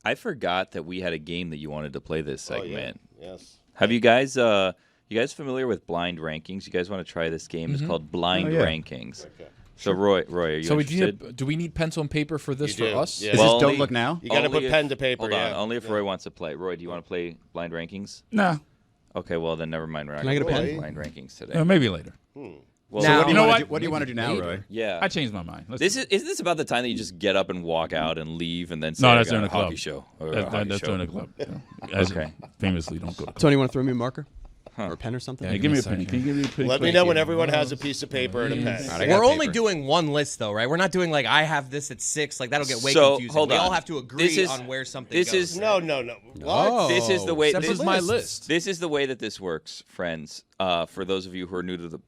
I forgot that we had a game that you wanted to play this segment. Oh, yeah. Yes. Have you guys familiar with blind rankings? You guys want to try this game? It's called Blind Rankings. Okay. So Roy, are you interested? Do we need pencil and paper for this for us? Yeah. Is this Don't Look Now? You got to put pen to paper. Hold on. Only if Roy wants to play. Roy, do you want to play Blind Rankings? No. Okay, well then never mind. We're not Can I get a going to pen? play Blind Rankings today. Maybe later. Well, So now, what do you want to do now, Roy? Yeah. I changed my mind. Isn't this about the time that you just get up and walk out and leave and then say, No, that's I got during a the club. hockey show? That's during the club. As Okay. Famously, don't go to club. Tony, you want to throw me a marker? Or a pen or something? Yeah, give me a pen. Can you give me a pen? Let me know when everyone has a piece of paper and a pen. Right, We're only doing one list, though, right? We're not doing like I have this at 6. Like that'll get way confusing. Hold we on. all have to agree on where something goes. No. Oh, This is the way. This is my list. This is the way that this works, friends. For those of you who are new to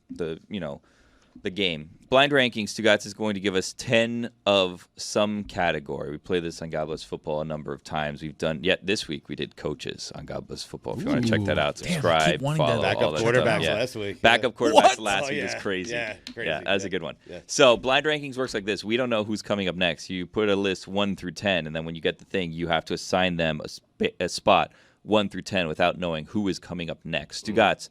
the game, Blind Rankings. Stugotz is going to give us 10 of some category. We play this on God Bless Football a number of times. We've done this week. We did coaches on God Bless Football. If you want to check that out, subscribe, follow. Backup quarterbacks last week. Backup quarterbacks last week is is crazy. Yeah, crazy. Yeah, that's a good one. Yeah. So Blind Rankings works like this. We don't know who's coming up next. You put a list 1 through 10, and then when you get the thing, you have to assign them a spot 1 through 10 without knowing who is coming up next. Stugotz,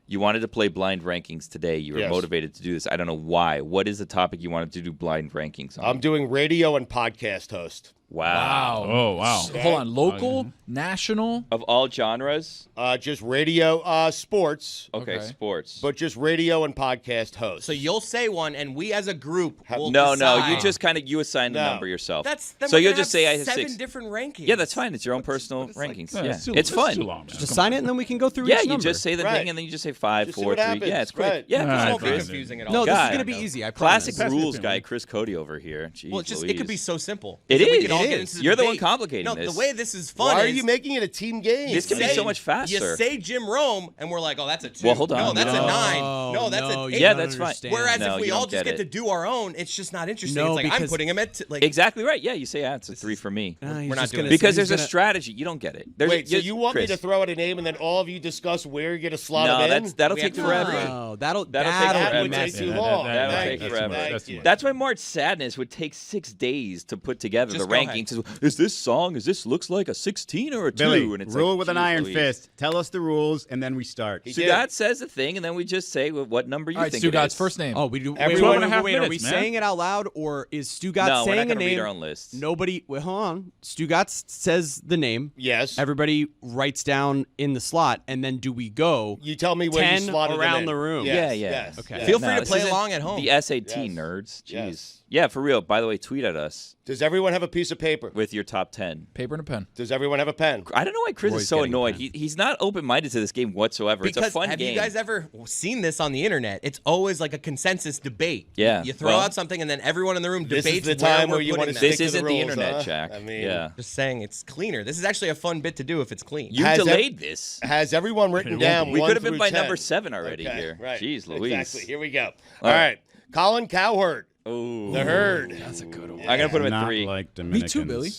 you wanted to play Blind Rankings today. You were motivated to do this. I don't know why. What is the topic you wanted to do Blind Rankings on? I'm doing radio and podcast host. Wow. Oh, wow. Hold on. Local, national. Of all genres? Just radio, sports. Okay, sports. But just radio and podcast host. So you'll say one, and we as a group will No, decide. you just you assign the number yourself. Then so we're you'll gonna just say I have have 7 6 different rankings. Yeah, that's fine. It's your own personal rankings. Yeah, It's fun. Too long, man. Just sign it and then we can go through Yeah, each you number. just say the thing and then you just say 5, Just see 4, what 3. happens. Yeah, it's great. Right. Yeah, This fine, won't be Chris. confusing at all. No, this is God. going to be easy. I Classic promise. rules guy, Chris Cody over here. Jeez, Well, it could be Louise. so simple. It So we is. could all It get is. into the You're the one debate. complicating No, this. the way this is fun Why are is you making it a team game? This can be so much faster. You say Jim Rome, and we're like, oh, that's a 2. Well, hold on. No, that's a 9. No, that's no, an you 8. Yeah, don't that's fine. understand. Whereas No, if we you all don't just get get to it. do our own, it's just not interesting. No, it's like I'm because- putting him at Exactly right. Yeah, you say it's a 3 for me. He's We're not just doing gonna it. say Because he's there's a gonna- strategy. You don't get it. Wait, so you want me Chris. to throw out a name and then all of you discuss where you're going to slot No, them in? that'll We take have to forever. agree. No, that'll take That forever. would take messy. too long. That'll Thank take you. forever. Thank you. That's why March Sadness would take 6 days to put together Just the go ahead. rankings. Is this song? Is this looks like a 16 or a 2? Billy, And it's rule like, with an geez, iron Louise. fist. Tell us the rules, and then we start. He So did. God says the thing, and then we just say what number you All right, think it Stugotz, is. first name. Oh, we do. Everyone- 12 and a half wait, are we minutes, man. saying it out loud, or is Stugotz No, we're saying not a going to name? read our own lists. Nobody. Wait, hold on. Stugotz says the name. Yes. Everybody writes down in the slot, and then do we go? You tell me where you 10 slotted them around in. the room. Yes, Yeah. yes, Okay. yes. Feel free to this play isn't along at home. The SAT Yes. nerds. Jeez. Yes. Yeah, for real. By the way, tweet at us Does everyone have a piece of paper? with your top 10. Paper and a pen. Does everyone have a pen? I don't know why Chris Roy's is so getting a annoyed. pen. He's not open-minded to this game whatsoever. Because it's a fun have game. you guys ever seen this on the internet? It's always like a consensus debate. Yeah, You throw well- out something, and then everyone in the room This debates is the time where where you we're want to putting stick them. This to isn't the the rules, internet, huh? Jack. I mean, yeah. Just saying, it's cleaner. This is actually a fun bit to do if it's clean. You Has delayed this. Has everyone written down We 1 could have been through by 10? number 7 already Okay, here. Right. Jeez, Louise. Exactly. Here we go. All right. Colin Cowherd. Oh, The Herd. That's a good one. I'm gonna put him at Not 3. like Me Dominicans. too, Billy.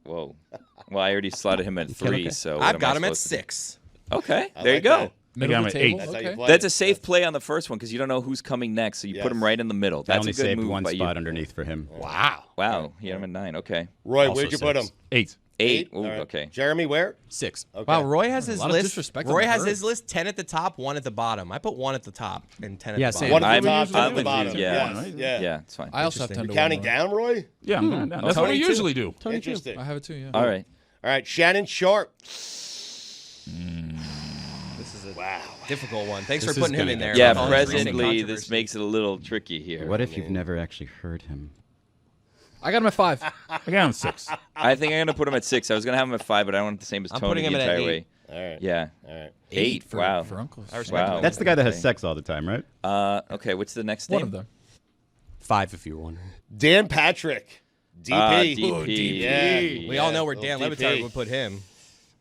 Whoa. Well, I already slotted him at 3, so what I've am got I him at supposed to do? 6. Okay, I there you like go. that. Middle I'm of at the table. That's how you Okay. play That's it. a safe play on the first one because you don't know who's coming next, so you put him Yes. right in the middle. I That's only a good saved move one by spot you. underneath for him. Wow, he had him at 9. Okay, Roy, Also where'd you put 6. him? 8. 8. Ooh, All right. okay. Jeremy, where? 6. Okay. Wow, Roy has his lot of list. disrespect on Roy the has herd. his list 10 at the top, 1 at the bottom. I put 1 at the top and 10 at Yeah, the same. bottom. One at the I'm- top, 10 I'm at the with you, bottom. yeah. Yes, yeah. Yeah, it's fine. I also have 10 to You're counting 1. down, Roy? Yeah, I'm counting down. That's what I Tony, too. usually do. Interesting. I have it too, yeah. All right. All right, Shannon Sharp. This is a Wow. difficult one. Thanks This for is putting him gonna in get there. Yeah, with all his recent presently, this controversy. makes it a little tricky here. What if you've never actually heard him? I got him at 5. I got him at 6. I think I'm going to put him at 6. I was going to have him at 5, but I don't want it the same as I'm Tony putting the him at entire 8. way. All right. Yeah. All right. 8. For, Wow. For uncles. I respect Wow. him. That's the guy that has sex all the time, right? Okay, what's the next One name? of them. 5, if you were wondering. Dan Patrick. DP. DP. Yeah. We all know where Little Dan Le DP. Batard would put him.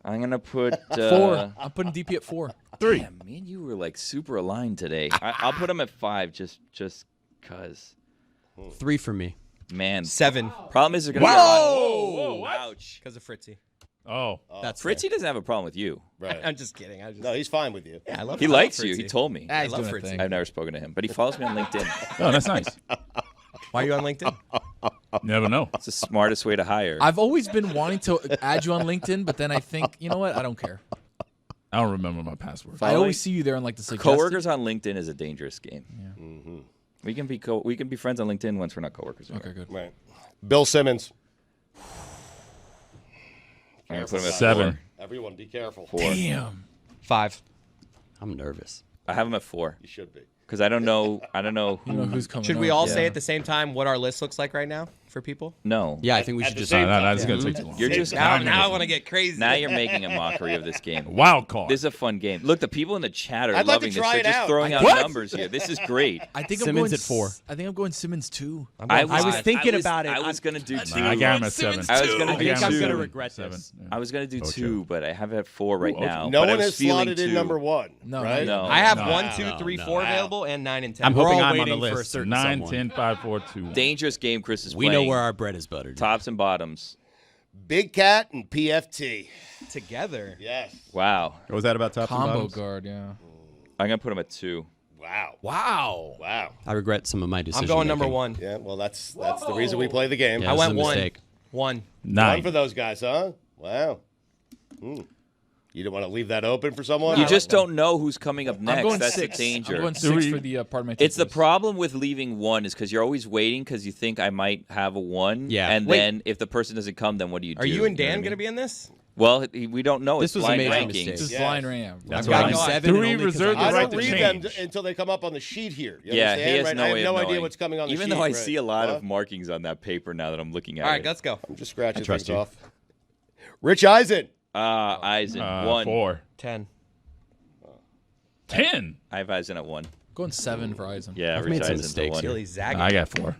I'm going to put... 4. I'm putting DP at 4. 3. Damn, me and you were like super aligned today. I'll put him at 5 just because. 3 for me. Man. 7 Problem is, they're going to be a lot. Whoa! Ouch. because of Fritzy. Oh. That's Fritzy doesn't have a problem with you. Right. I'm just kidding. No, he's fine with you. Yeah, I love He I love likes you. Fritzy. He told me. I He's love doing a Fritzy. thing. I've never spoken to him, but he follows me on LinkedIn. Oh, that's nice. Why are you on LinkedIn? Never know. It's the smartest way to hire. I've always been wanting to add you on LinkedIn, but then I think, you know what? I don't care. Oh. I don't remember my password. I Following always see you there and like the suggested. Coworkers on LinkedIn is a dangerous game. Yeah. Mm-hmm. We can be friends on LinkedIn once we're not coworkers. Okay, good. Right. Bill Simmons. I'm gonna put him at 7. 4. Everyone, be careful. 4. Damn. 5. I'm nervous. I have him at 4 You should be. because I don't know. You know who's coming Should we up. all Yeah. say at the same time what our list looks like right now for people? No. Yeah, I think we At should the just. same time. That's going to take too long. You're just Now now, I want to get crazy. now you're making a mockery of this game. Wild card. This is a fun game. Look, the people in the chat are I'd like to loving this. try They're it just out. throwing out What? numbers here. This is great. I think Simmons I'm going at 4. I think I'm going Simmons 2. I'm going I was five. thinking about it. I was gonna do 2. I got him at 7. I was gonna I do think I'm 2. gonna regret 7. this. Yeah. I was gonna do Okay. 2, but I have it at 4 right okay. now. No but I one was has feeling slotted in 2. number 1. No, right? no. I have No. 1, 2, 3, 4 no. available and 9 and 10. I'm We're hoping all I'm on the waiting for list. 9, someone. 10, 5, 4, 2. Dangerous game Chris is We playing. know where our bread is buttered. Tops and bottoms. Big Cat and PFT. together. Yes. Wow. Was that about top and Combo bottoms? guard, yeah. I'm gonna put him at 2. Wow. Wow. Wow. I regret some of my decisions. I'm going number 1. Yeah, well, that's the reason we play the game. Yeah, I this is went a 1. mistake. 1. 9. One for those guys, huh? Wow. You didn't want to leave that open for someone? You just don't know who's coming up I'm next. going That's 6. the danger. I'm going 6 we- for the part of my It's the tickets. problem with leaving 1 is because you're always waiting because you think I might have a 1. Yeah. And Wait. then if the person doesn't come, then what do you do? Are you and know what I Dan mean? going to be in this? Well, we don't know. This It's was a blind major rankings. mistake. Just Yeah. blind ram. I've Oh gotten my God. 7. Do we and only 'cause reserve the I right don't to read them change? until they come up on the sheet here. You Yeah, understand? he has right? no I way have of no idea knowing. what's coming on the Even sheet. though I right. see a lot What? of markings on that paper now that I'm looking at All right, it. let's go. I'm just scratching trust things you. off. Rich Eisen. Eisen, 1. 4. 10. 10. I have Eisen at 1. Going 7 for Eisen. Yeah, I've Rich made some Eisen's at mistakes 1. here. Billy Zagat. I got 4.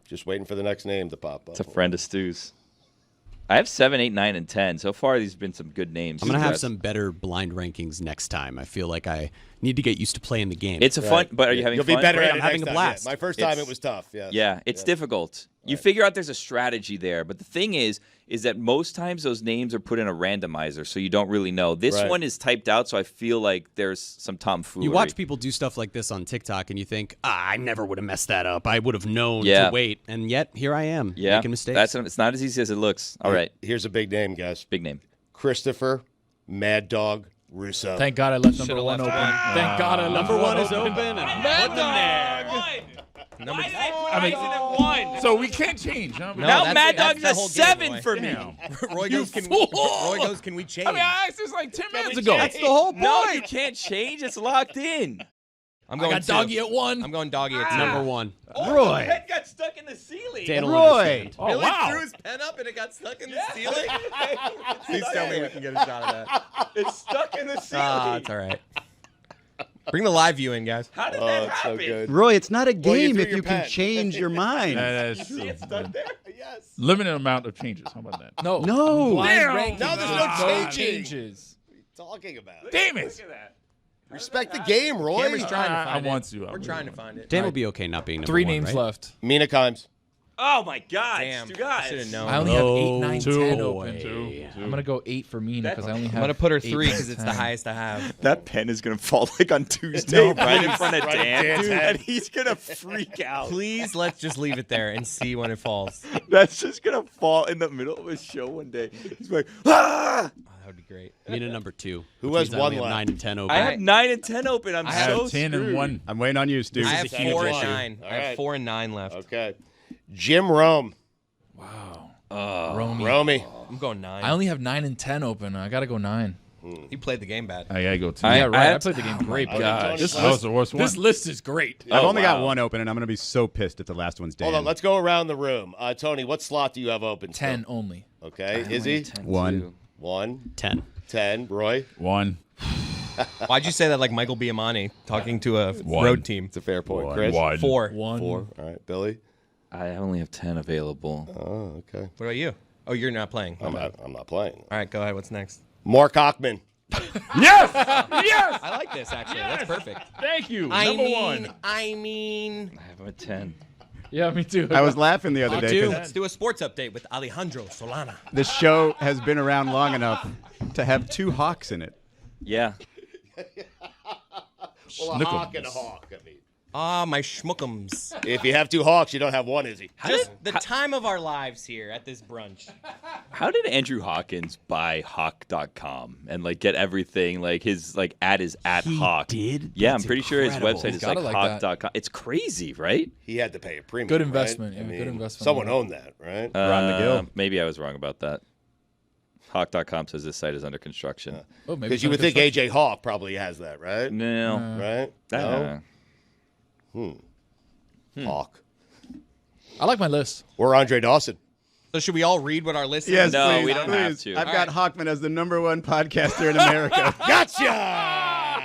Just waiting for the next name to pop up. It's a friend of Stu's. I have 7, 8, 9, and 10. So far, these have been some good names. I'm gonna have Yes. some better blind rankings next time. I feel like I need to get used to playing the game. It's a fun, but are you having You'll fun? be better Great, at I'm it having next a time. blast. Yeah, my first time It's- it was tough. Yeah. Yeah, it's difficult. You figure out there's a strategy there, but the thing is that most times those names are put in a randomizer, so you don't really know. This Right. one is typed out, so I feel like there's some tomfoolery. You watch people do stuff like this on TikTok, and you think, I never would have messed that up. I would have known Yeah. to wait, and yet here I am yeah, making mistakes. it's not as easy as it looks. All right, Here's a big name, guys. big name. Christopher Mad Dog Russo. Thank God I left number Should've 1 left open. one. Thank God I left Number 1 is open. open. And Number So we can't change, huh? No, Now that's- Mad that's Dog's the a whole game, 7 Roy. for me. Damn. Roy You goes, can fool! Roy goes, can we change? I mean, I asked this like 10 minutes we ago. change? That's the whole point. No, you can't change. It's locked in. I'm I going got 2. Doggy at 1. I'm going Doggy at 2. Number 1. Roy, your head got stuck in the ceiling. Dan will Roy. understand. Oh, Billy wow. threw his pen up and it got stuck in the ceiling. Please tell me we can get a shot of that. It's stuck in the ceiling. It's all right. Bring the live view in, guys. How did Oh, that it's so happen? good. Roy, it's not a Well, you game threw if your you can pen. change your mind. That's true. It's stuck there. Yes. Limited amount of changes. How about that? No. No. Blind Damn. rankings. No, there's no No changing. changes. Talking about. Damn Look it. at that. Respect the game, Roy. Camera's trying to I find it. want to. We're trying to find it. Dan will be okay not being number 3 1, names right? left. Mina Kimes. Oh my God! Damn. You guys. I should have known. I only have 8, No 9, 10 way. open. I'm going to go 8 for Mina because I only have I'm going to put her 8, 3 because 9, it's the 10. highest I have. That pen is gonna fall like on Tuesday, right in front of Right in Dan, Dan's head. and he's gonna freak out. Please, let's just leave it there and see when it falls. Oh, That's just gonna fall in the middle of his show one day. He's like, ah! that would be great. Mina number 2. Who which has means I one only have left? 9 and 10 open. I have 9 and 10 open. I'm I so have 10 screwed. and 1. I'm waiting on you, Stu. I have a huge 4 and issue. 9. All I have right. 4 and 9 left. Okay. Jim Rome. Romy. Romy. I'm going 9. I only have 9 and 10 open. I got to go 9. You played the game bad. I got to go 2. I- Yeah, I right. I have- played the game great. but gosh. This That list, was the worst one. This list is great. I've Oh, only got wow. one open, and I'm going to be so pissed if the last one's Dan. Hold on. Let's go around the room. Tony, what slot do you have open? 10 still? only. Okay. Izzy. 1. 1. 10. 10. Roy. 1. Why'd you say that like Michael Biamani talking to a road team? It's a fair point. Chris. 4. 1. 4. All right. Billy. I only have 10 available. Oh, okay. What about you? Oh, you're not playing. I'm not playing. All right, go ahead. What's next? Mark Hockman. Yes! Yes! I like this, actually. That's perfect. Thank you. Number 1. I mean. I have him at 10. Yeah, me too. I was laughing the other day too. because Let's do a sports update with Alejandro Solana. this show has been around long enough to have 2 Hawks in it. Yeah. Well, a Nichols. hawk and a hawk. I mean. My schmookums. If you have 2 Hawks, you don't have 1, Izzy. Just the time of our lives here at this brunch. How did Andrew Hawkins buy Hawk.com and like get everything like his like ad is at He Hawk? did? Yeah, That's I'm pretty sure his incredible. website He's is got like it like that. Hawk.com. It's crazy, right? He had to pay a premium. Good right? investment, I yeah, mean, good investment. Someone owned that, right? Ron McGill. Maybe I was wrong about that. Hawk.com says this site is under construction. Oh, maybe Because it's you under would think construction. AJ Hawk probably has that, right? No. Right? No? Hawk. I like my list. Or Andre Dawson. So should we all read what our list is? Yes, No, please, we don't have please. to. I've All got Hawkman as the #1 podcaster in America. Gotcha!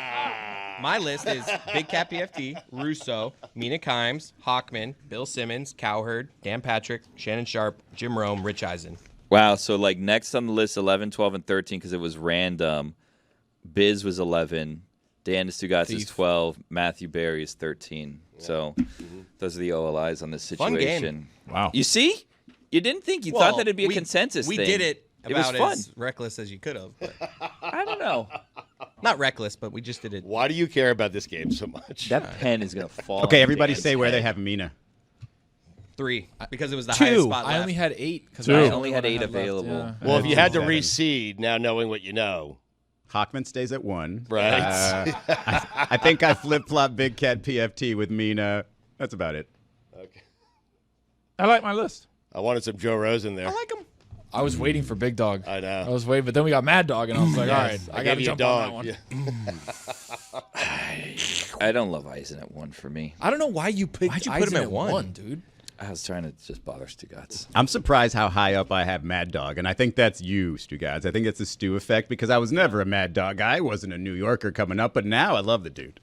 My list is Big Cat BFD, Russo, Mina Kimes, Hawkman, Bill Simmons, Cowherd, Dan Patrick, Shannon Sharp, Jim Rome, Rich Eisen. Wow. So like next on the list, 11, 12, and 13 because it was random. Biz was 11. Dan Stugotz is 12. Matthew Barry is 13. So those are the OLIs on this Fun game. situation. Wow. You see? You didn't think you Well, thought that it'd be a we- consensus We thing. did it It was about fun. as reckless as you could have. But I don't know. not reckless, but we just did it. Why do you care about this game so much? That pen is going to fall. Okay, on everybody Dan's say where they head. have Mina. 3 because it was the 2. highest spot I left. only had 8 because Two. I I only had what I 8 left, available. yeah. Well, if you had to 7. reseed, now knowing what you know, Hawkman stays at 1. right? I think I flip-flop Big Cat PFT with Mina. That's about it. Okay. I like my list. I wanted some Joe Rose in there. I like him. I was waiting for Big Dog. I know. I was waiting, but then we got Mad Dog, and I was like, all right, I got gave to you a jump on that dog. one. Yeah. I don't love Eisen at 1 for me. I don't know why you picked Why'd you put him Eisen at one? dude. I was trying to just bother Stugotz. I'm surprised how high up I have Mad Dog, and I think that's you, Stugotz. I think it's the Stu effect because I was never a Mad Dog guy. I wasn't a New Yorker coming up, but now I love the dude.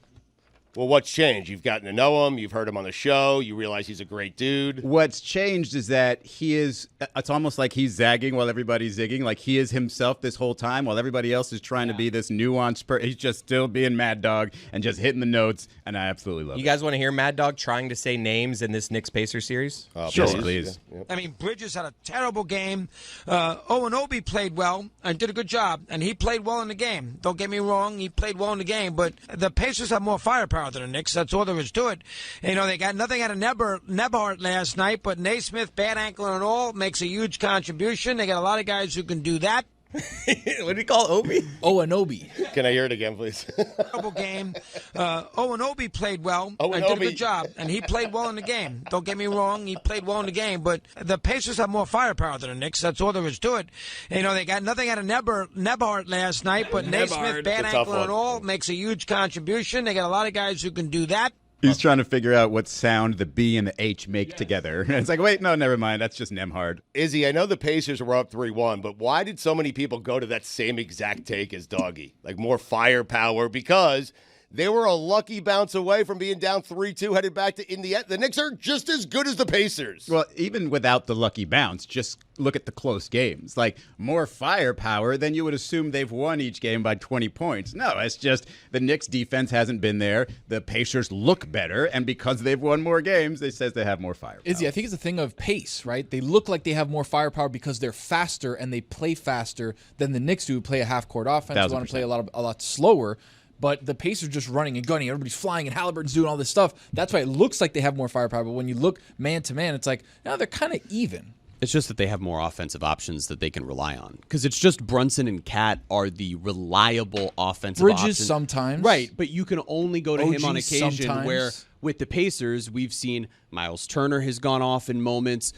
Well, what's changed? You've gotten to know him. You've heard him on the show. You realize he's a great dude. What's changed is that it's almost like he's zagging while everybody's zigging. Like he is himself this whole time while everybody else is trying to be this nuanced person. He's just still being Mad Dog and just hitting the notes, and I absolutely love You it. guys want to hear Mad Dog trying to say names in this Knicks Pacer series? Sure, please. I mean, Bridges had a terrible game. Owen Obi played well and did a good job, and he played well in the game. Don't get me wrong, he played well in the game, but the Pacers have more firepower than the Knicks. That's all there is to it. You know, they got nothing out of Nebhart last night, but Naismith, bad ankle and all, makes a huge contribution. They got a lot of guys who can do that. What do you call Obi? Oh, Anobi. Can I hear it again, please? Terrible game. Owen Obi played well Owen and did a Obi. good job, and he played well in the game. Don't get me wrong, he played well in the game, but the Pacers have more firepower than the Knicks. That's all there is to it. You know, they got nothing out of Nebhart last night, but Naismith, bad It's a tough ankle and one. all, makes a huge contribution. They got a lot of guys who can do that. He's trying to figure out what sound the B and the H make together. And it's like, wait, no, never mind. That's just Nemhard. Izzy, I know the Pacers were up 3-1, but why did so many people go to that same exact take as Doggy? Like more firepower because they were a lucky bounce away from being down 3-2 headed back to Indiana. The Knicks are just as good as the Pacers. Well, even without the lucky bounce, just look at the close games. Like, more firepower, then you would assume they've won each game by 20 points. No, it's just the Knicks defense hasn't been there. The Pacers look better, and because they've won more games, they says they have more firepower. Izzy, I think it's a thing of pace, right? They look like they have more firepower because they're faster and they play faster than the Knicks do, who play a half-court offense. They want to play a lot slower. But the Pacers just running and gunning. Everybody's flying, and Halliburton's doing all this stuff. That's why it looks like they have more firepower. But when you look man-to-man, it's like, no, they're kind of even. It's just that they have more offensive options that they can rely on. Because it's just Brunson and Cat are the reliable offensive Bridges options. sometimes. Right, but you can only go to him on OG occasion sometimes. where with the Pacers, we've seen Miles Turner has gone off in moments.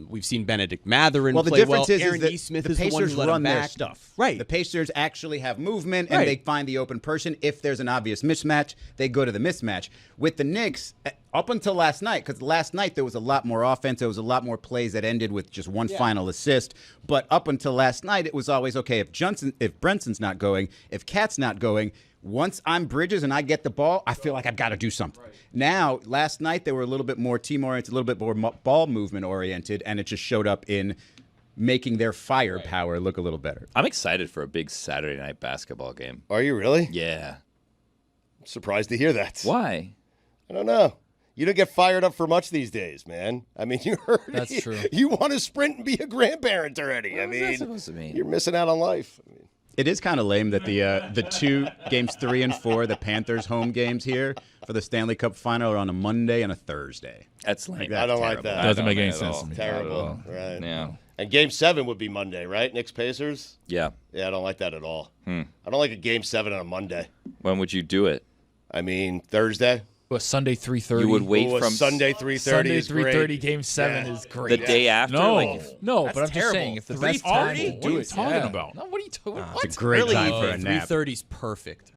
We've seen Benedict Mathurin Well, the play difference well. is Aaron that Nesmith the is the one Pacers who let run him their back. stuff. Right. The Pacers actually have movement, and Right. they find the open person. If there's an obvious mismatch, they go to the mismatch. With the Knicks, up until last night, because last night there was a lot more offense, there was a lot more plays that ended with just one final assist. But up until last night, it was always, okay, if Brunson's not going, if Cat's not going, once I'm Bridges and I get the ball, I feel like I've got to do something. Right. Now, last night they were a little bit more team-oriented, a little bit more ball movement-oriented, and it just showed up in making their firepower look a little better. I'm excited for a big Saturday night basketball game. Are you really? Yeah. I'm surprised to hear that. Why? I don't know. You don't get fired up for much these days, man. I mean, you heard That's it. true. You want to sprint and be a grandparent already. What is that supposed to mean? You're missing out on life. I mean, It is kind of lame that the two games 3 and 4, the Panthers home games here for the Stanley Cup final are on a Monday and a Thursday. That's lame. I don't like that. Doesn't make any at sense all. to me. Terrible. Right. Yeah. And Game 7 would be Monday, right? Knicks Pacers. Yeah. Yeah, I don't like that at all. I don't like a Game 7 on a Monday. When would you do it? I mean, Thursday. A Sunday 3:30. You would wait Ooh, a from Sunday 3:30 Sunday is great. 3:30 Game 7 Yeah. is great. the day after. No, Like, no, That's but I'm just terrible. saying if the best 3:30? time to What do are you it. talking yeah. about? No, what are you talking? It's a great time for a nap. 3:30 is perfect.